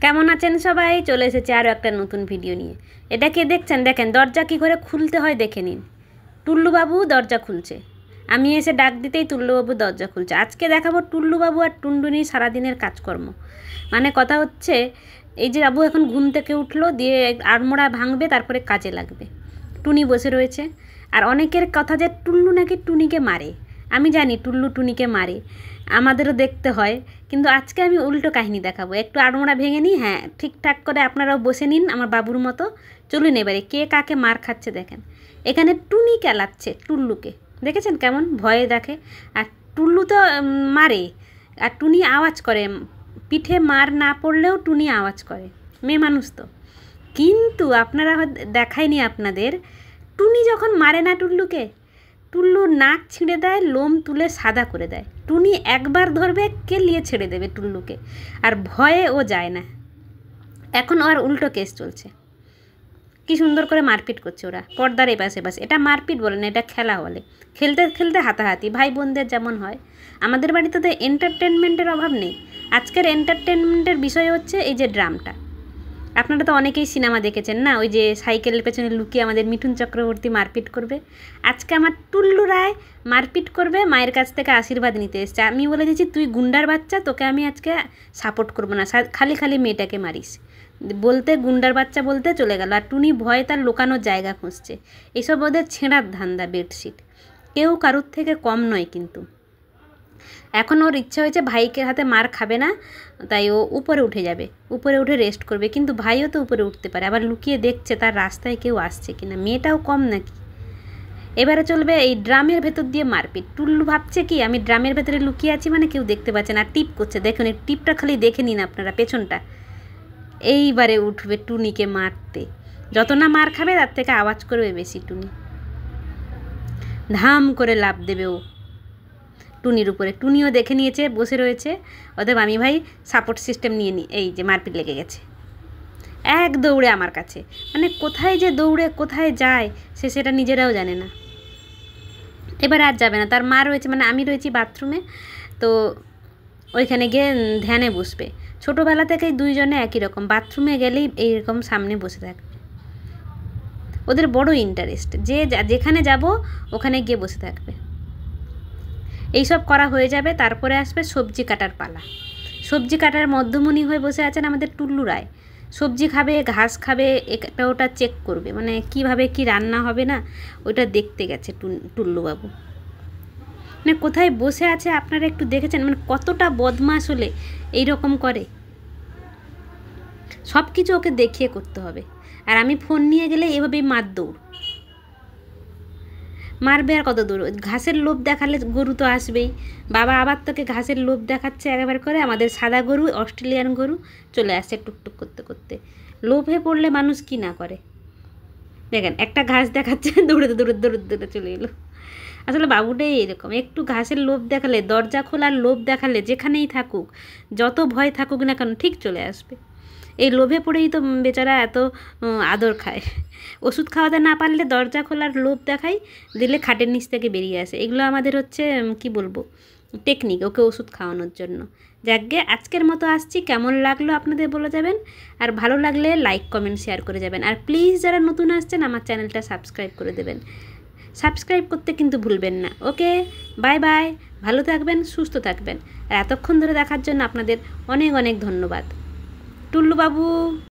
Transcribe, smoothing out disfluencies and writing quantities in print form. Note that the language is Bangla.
কেমন আছেন সবাই? চলে এসেছে আরও একটা নতুন ভিডিও নিয়ে। এটাকে দেখছেন, দেখেন দরজা কী করে খুলতে হয় দেখে নিন। টুল্লুবাবু দরজা খুলছে, আমি এসে ডাক দিতেই টুল্লুবাবু দরজা খুলছে। আজকে দেখাবো টুল্লুবাবু আর টুনটুনির সারাদিনের কাজকর্ম। মানে কথা হচ্ছে এই যে বাবু এখন ঘুম থেকে উঠলো, দিয়ে আড়মোড়া ভাঙবে, তারপরে কাজে লাগবে। টুনি বসে রয়েছে। আর অনেকের কথা যে টুল্লু নাকি টুনিকে মারে। আমি জানি টুল্লু টুনিকে মারে, আমাদেরও দেখতে হয়, কিন্তু আজকে আমি উল্টো কাহিনী দেখাবো। একটু আড়মোড়া ভেঙে নিই, হ্যাঁ ঠিকঠাক করে আপনারাও বসে নিন আমার বাবুর মতো। চলুন এবারে কে কাকে মার খাচ্ছে দেখেন। এখানে টুনি কেলাচ্ছে টুল্লুকে, দেখেছেন কেমন ভয়ে দেখে। আর টুল্লু তো মারে, আর টুনি আওয়াজ করে। পিঠে মার না পড়লেও টুনি আওয়াজ করে, মেয়ে মানুষ তো। কিন্তু আপনারা দেখায়নি আপনাদের, টুনি যখন মারে না টুল্লুকে, টুল্লু নাক ছিঁড়ে দেয়, লোম তুলে সাদা করে দেয়। টুনি একবার ধরবে, কেলিয়ে ছেড়ে দেবে টুল্লুকে, আর ভয়ে ও যায় না। এখন আর উল্টো কেস চলছে, কি সুন্দর করে মারপিট করছে ওরা পর্দার এপাশে পাশে। এটা মারপিট বলে না, এটা খেলা বলে। খেলতে খেলতে হাতাহাতি, ভাই বোনদের যেমন হয়। আমাদের বাড়িতে তো এন্টারটেনমেন্টের অভাব নেই। আজকের এন্টারটেনমেন্টের বিষয় হচ্ছে এই যে ড্রামটা। আপনারা তো অনেকেই সিনেমা দেখেছেন না, ওই যে সাইকেলের পেছনে লুকিয়ে আমাদের মিঠুন চক্রবর্তী মারপিট করবে। আজকে আমার টুল্লু রায় মারপিট করবে, মায়ের কাছ থেকে আশীর্বাদ নিতে এসছে। আমি বলে দিয়েছি, তুই গুন্ডার বাচ্চা, তোকে আমি আজকে সাপোর্ট করবো না, খালি খালি মেয়েটাকে মারিস। বলতে গুন্ডার বাচ্চা বলতে চলে গেল। আর টুনি ভয়ে তার লুকানোর জায়গা খুঁজছে। এইসব ওদের ছেঁড়ার ধান্দা, বেডশিট। কেউ কারুর থেকে কম নয় কিন্তু। এখন ওর ইচ্ছা হয়েছে ভাইকে হাতে মার খাবে না, তাই ও উপরে উঠে যাবে, উপরে উঠে রেস্ট করবে। কিন্তু ভাইও তো উপরে উঠতে পারে, আবার লুকিয়ে দেখছে তার রাস্তায় কেউ আসছে কিনা। মেয়েটাও কম নাকি। এবারে চলবে এই ড্রামের ভেতর দিয়ে মারপিট। টুল্লু ভাবছে কি আমি ড্রামের ভেতরে লুকিয়ে আছি, মানে কেউ দেখতে পাচ্ছে না। টিপ করছে, দেখুন এই টিপটা খালি দেখে নিন আপনারা, পেছনটা। এইবারে উঠবে টুনিকে মারতে। যত না মার খাবে তার থেকে আওয়াজ করবে বেশি টুনি। ধাম করে লাফ দেবে ও টুনির উপরে। টুনিও দেখে নিয়েছে, বসে রয়েছে। অতএব আমি ভাই সাপোর্ট সিস্টেম নিয়ে নিই। এই যে মারপিট লেগে গেছে, এক দৌড়ে আমার কাছে। মানে কোথায় যে দৌড়ে কোথায় যায় সে সেটা নিজেরাও জানে না। এবার আর যাবে না, তার মা রয়েছে, মানে আমি রয়েছি বাথরুমে, তো ওইখানে গিয়ে ধ্যানে বসবে। ছোটোবেলা থেকেই দুইজনে একই রকম, বাথরুমে গেলেই এইরকম সামনে বসে থাকবে। ওদের বড় ইন্টারেস্ট, যে যেখানে যাব ওখানে গিয়ে বসে থাকবে। এইসব করা হয়ে যাবে, তারপরে আসবে সবজি কাটার পালা। সবজি কাটার মধ্যমণি হয়ে বসে আছেন আমাদের টুল্লু রায়। সবজি খাবে, ঘাস খাবে, এটা ওটা চেক করবে, মানে কিভাবে কি রান্না হবে না ওইটা দেখতে গেছে টুল্লুবাবু। মানে কোথায় বসে আছে আপনারা একটু দেখেছেন, মানে কতটা বদমাশ হলে এইরকম করে। সব কিছু ওকে দেখিয়ে করতে হবে। আর আমি ফোন নিয়ে গেলে এভাবেই মার দৌড় মারবে। আর কত দূর, ঘাসের লোভ দেখালে গরু তো আসবেই। বাবা আবার তোকে ঘাসের লোভ দেখাচ্ছে একবার করে। আমাদের সাদা গরু, অস্ট্রেলিয়ান গরু চলে আসছে টুকটুক করতে করতে। লোভে পড়লে মানুষ কি না করে। দেখেন একটা ঘাস দেখাচ্ছে, দৌড়ে দৌড়ে দৌড়ে দৌড়ে চলে এলো। আসলে বাবুটাই এরকম, একটু ঘাসের লোভ দেখালে, দরজা খোলার লোভ দেখালে, যেখানেই থাকুক, যত ভয় থাকুক না কেন, ঠিক চলে আসবে। এই লোভে পড়েই তো বেচারা এত আদর খায়। ওষুধ খাওয়াতে না পারলে দরজা খোলার লোভ দেখাই, দিলে খাটের নিচ থেকে বেরিয়ে আসে। এগুলো আমাদের হচ্ছে কি বলবো, টেকনিক ওকে ওষুধ খাওয়ানোর জন্য। যাকগে আজকের মতো আসছি, কেমন লাগলো আপনাদের বলে যাবেন। আর ভালো লাগলে লাইক কমেন্ট শেয়ার করে যাবেন। আর প্লিজ যারা নতুন আসছেন আমার চ্যানেলটা সাবস্ক্রাইব করে দেবেন। সাবস্ক্রাইব করতে কিন্তু ভুলবেন না। ওকে, বাই বাই, ভালো থাকবেন, সুস্থ থাকবেন। আর এতক্ষণ ধরে দেখার জন্য আপনাদের অনেক অনেক ধন্যবাদ। টুল্লুবাবু।